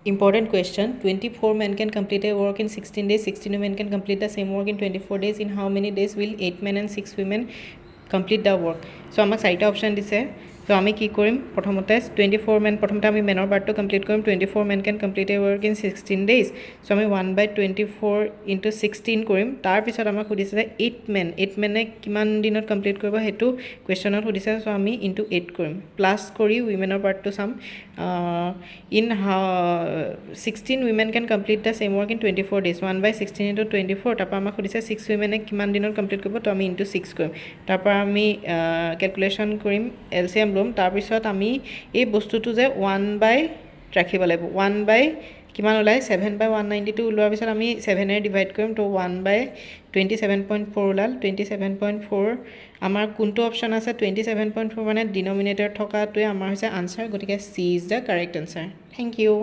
Important question. 24 men can complete a work in 16 days. 16 women can complete the same work in 24 days. In how many days will 8 men and 6 women complete the work? So আমাক চাৰিটা option দিছে তো আমি কি কৰিম প্ৰথমতে 24 men প্ৰথমতে আমি মেনৰ পাৰ্টটো কমপ্লিট কৰিম 24 men can complete a work in 16 days so আমি 1/24 into 16 কৰিম তাৰ পিছত আমাক সুধিছে 8 men 8 mene কিমান দিনত কমপ্লিট কৰিব হেতু কোৱেশ্চনত সুধিছে so আমি into 8 কৰিম প্লাস কৰি womenৰ পাৰ্টটো চাম in 16 women can complete the same work in 24 days 1/16 into 24 তাৰপা আমাক সুধিছে 6 women কিমান দিনত কমপ্লিট কৰিব তো আমি into 6 কৰিম তাৰপা আমি ক্যালকুলেশন কৰিম এলসিএম লম তাৰ পিছত আমি এই বস্তুটো যে 1 ৰাখিব লাগিব 1 কিমান ওলাই 7/192 ওলোৱাৰ পিছত আমি 7 এ ডিভাইড কৰিম তো 1/27.4 ওলাল 27.4 আমাৰ কোনটো অপচন আছে 27.4 মানে ডিনোমিনেটৰ থকাটোৱে আমাৰ হৈছে আনসাৰ গতিকে C is the correct answer thank U